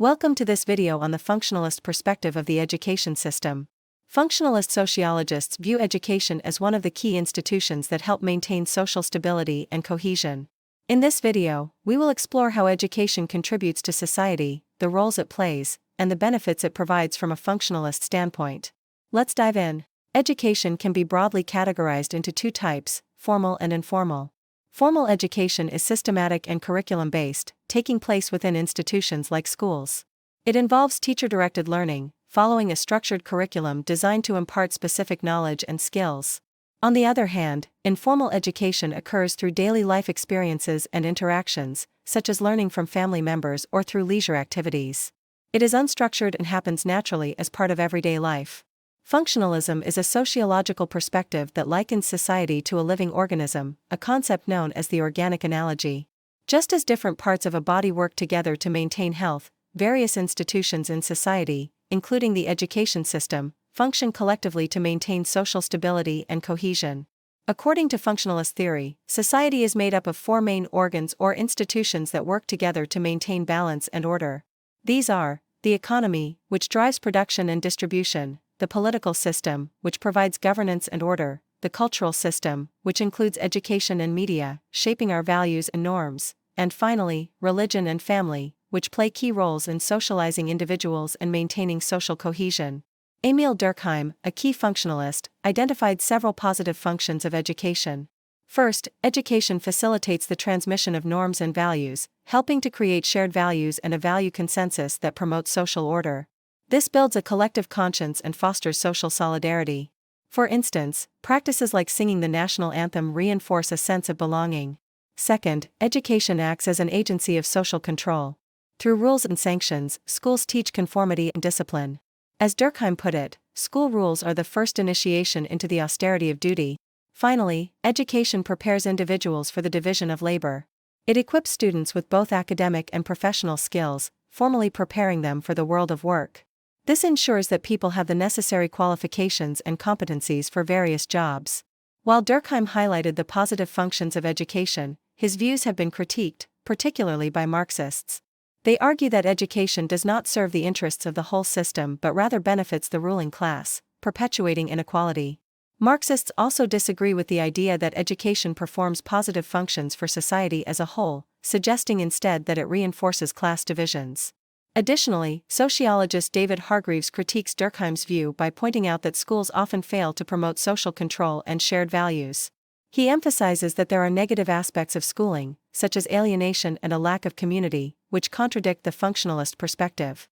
Welcome to this video on the functionalist perspective of the education system. Functionalist sociologists view education as one of the key institutions that help maintain social stability and cohesion. In this video, we will explore how education contributes to society, the roles it plays, and the benefits it provides from a functionalist standpoint. Let's dive in. Education can be broadly categorized into two types, formal and informal. Formal education is systematic and curriculum-based, taking place within institutions like schools. It involves teacher-directed learning, following a structured curriculum designed to impart specific knowledge and skills. On the other hand, informal education occurs through daily life experiences and interactions, such as learning from family members or through leisure activities. It is unstructured and happens naturally as part of everyday life. Functionalism is a sociological perspective that likens society to a living organism, a concept known as the organic analogy. Just as different parts of a body work together to maintain health, various institutions in society, including the education system, function collectively to maintain social stability and cohesion. According to Functionalist Theory, society is made up of four main organs or institutions that work together to maintain balance and order. These are the economy, which drives production and distribution, the political system, which provides governance and order, the cultural system, which includes education and media, shaping our values and norms, and finally, religion and family, which play key roles in socializing individuals and maintaining social cohesion. Emil Durkheim, a key functionalist, identified several positive functions of education. First, education facilitates the transmission of norms and values, helping to create shared values and a value consensus that promotes social order. This builds a collective conscience and fosters social solidarity. For instance, practices like singing the national anthem reinforce a sense of belonging. Second, education acts as an agency of social control. Through rules and sanctions, schools teach conformity and discipline. As Durkheim put it, school rules are the first initiation into the austerity of duty. Finally, education prepares individuals for the division of labor. It equips students with both academic and professional skills, formally preparing them for the world of work. This ensures that people have the necessary qualifications and competencies for various jobs. While Durkheim highlighted the positive functions of education, his views have been critiqued, particularly by Marxists. They argue that education does not serve the interests of the whole system but rather benefits the ruling class, perpetuating inequality. Marxists also disagree with the idea that education performs positive functions for society as a whole, suggesting instead that it reinforces class divisions. Additionally, sociologist David Hargreaves critiques Durkheim's view by pointing out that schools often fail to promote social control and shared values. He emphasizes that there are negative aspects of schooling, such as alienation and a lack of community, which contradict the functionalist perspective.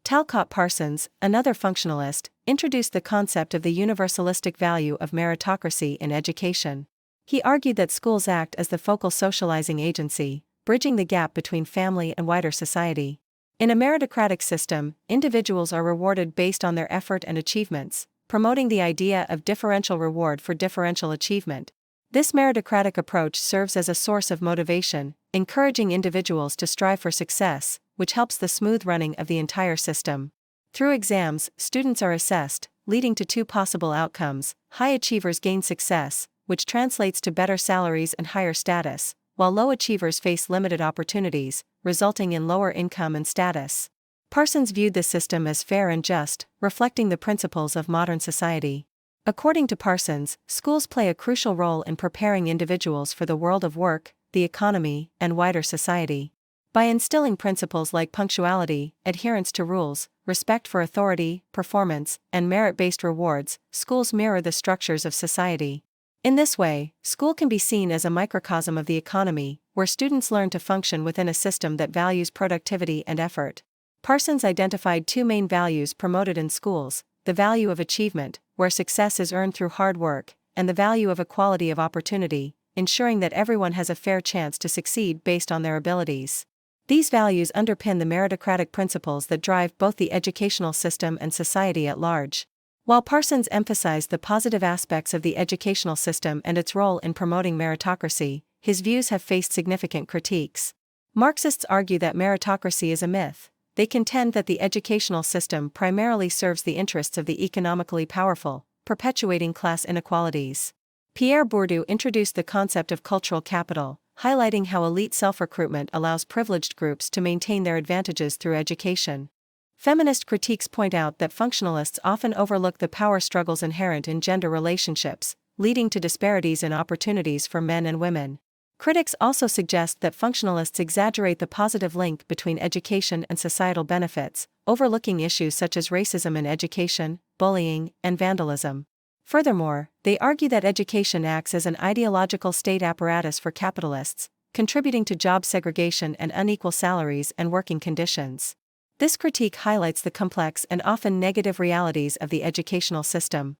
Talcott Parsons, another functionalist, introduced the concept of the universalistic value of meritocracy in education. He argued that schools act as the focal socializing agency, bridging the gap between family and wider society. In a meritocratic system, individuals are rewarded based on their effort and achievements, promoting the idea of differential reward for differential achievement. This meritocratic approach serves as a source of motivation, encouraging individuals to strive for success, which helps the smooth running of the entire system. Through exams, students are assessed, leading to two possible outcomes. High achievers gain success, which translates to better salaries and higher status, while low achievers face limited opportunities, resulting in lower income and status. Parsons viewed this system as fair and just, reflecting the principles of modern society. According to Parsons, schools play a crucial role in preparing individuals for the world of work, the economy, and wider society. By instilling principles like punctuality, adherence to rules, respect for authority, performance, and merit-based rewards, schools mirror the structures of society. In this way, school can be seen as a microcosm of the economy, where students learn to function within a system that values productivity and effort. Parsons identified two main values promoted in schools: the value of achievement, where success is earned through hard work, and the value of equality of opportunity, ensuring that everyone has a fair chance to succeed based on their abilities. These values underpin the meritocratic principles that drive both the educational system and society at large. While Parsons emphasized the positive aspects of the educational system and its role in promoting meritocracy, his views have faced significant critiques. Marxists argue that meritocracy is a myth. They contend that the educational system primarily serves the interests of the economically powerful, perpetuating class inequalities. Pierre Bourdieu introduced the concept of cultural capital, highlighting how elite self-recruitment allows privileged groups to maintain their advantages through education. Feminist critiques point out that functionalists often overlook the power struggles inherent in gender relationships, leading to disparities in opportunities for men and women. Critics also suggest that functionalists exaggerate the positive link between education and societal benefits, overlooking issues such as racism in education, bullying, and vandalism. Furthermore, they argue that education acts as an ideological state apparatus for capitalists, contributing to job segregation and unequal salaries and working conditions. This critique highlights the complex and often negative realities of the educational system.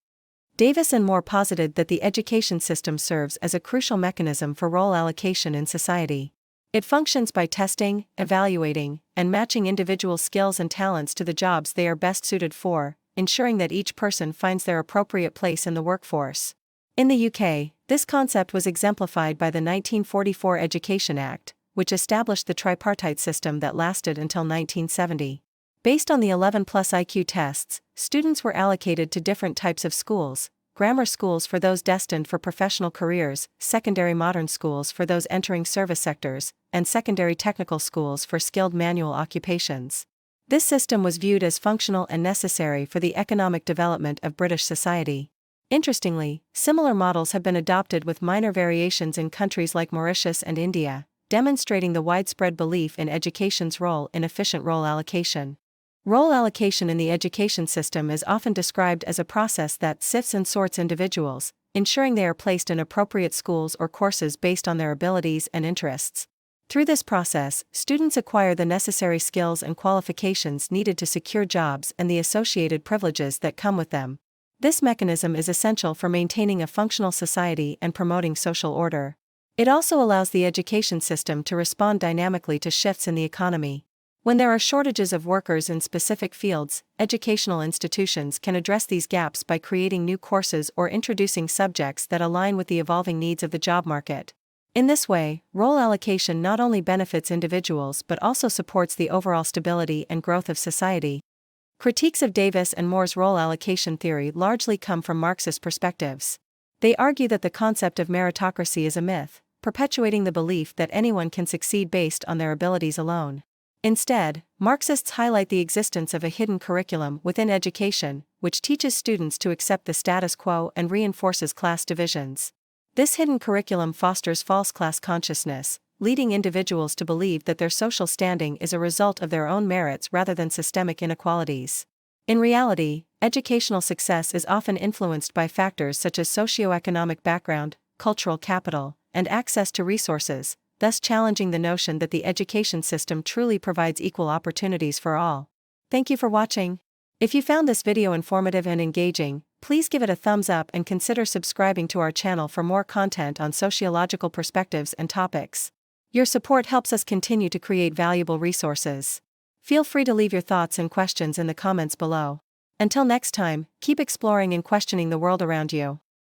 Davis and Moore posited that the education system serves as a crucial mechanism for role allocation in society. It functions by testing, evaluating, and matching individual skills and talents to the jobs they are best suited for, ensuring that each person finds their appropriate place in the workforce. In the UK, this concept was exemplified by the 1944 Education Act, which established the tripartite system that lasted until 1970. Based on the 11+ IQ tests, students were allocated to different types of schools: grammar schools for those destined for professional careers, secondary modern schools for those entering service sectors, and secondary technical schools for skilled manual occupations. This system was viewed as functional and necessary for the economic development of British society. Interestingly, similar models have been adopted with minor variations in countries like Mauritius and India, demonstrating the widespread belief in education's role in efficient role allocation. Role allocation in the education system is often described as a process that sifts and sorts individuals, ensuring they are placed in appropriate schools or courses based on their abilities and interests. Through this process, students acquire the necessary skills and qualifications needed to secure jobs and the associated privileges that come with them. This mechanism is essential for maintaining a functional society and promoting social order. It also allows the education system to respond dynamically to shifts in the economy. When there are shortages of workers in specific fields, educational institutions can address these gaps by creating new courses or introducing subjects that align with the evolving needs of the job market. In this way, role allocation not only benefits individuals but also supports the overall stability and growth of society. Critiques of Davis and Moore's role allocation theory largely come from Marxist perspectives. They argue that the concept of meritocracy is a myth, perpetuating the belief that anyone can succeed based on their abilities alone. Instead, Marxists highlight the existence of a hidden curriculum within education, which teaches students to accept the status quo and reinforces class divisions. This hidden curriculum fosters false class consciousness, leading individuals to believe that their social standing is a result of their own merits rather than systemic inequalities. In reality, educational success is often influenced by factors such as socioeconomic background, cultural capital, and access to resources, thus challenging the notion that the education system truly provides equal opportunities for all. Thank you for watching. If you found this video informative and engaging, please give it a thumbs up and consider subscribing to our channel for more content on sociological perspectives and topics. Your support helps us continue to create valuable resources. Feel free to leave your thoughts and questions in the comments below. Until next time, keep exploring and questioning the world around you.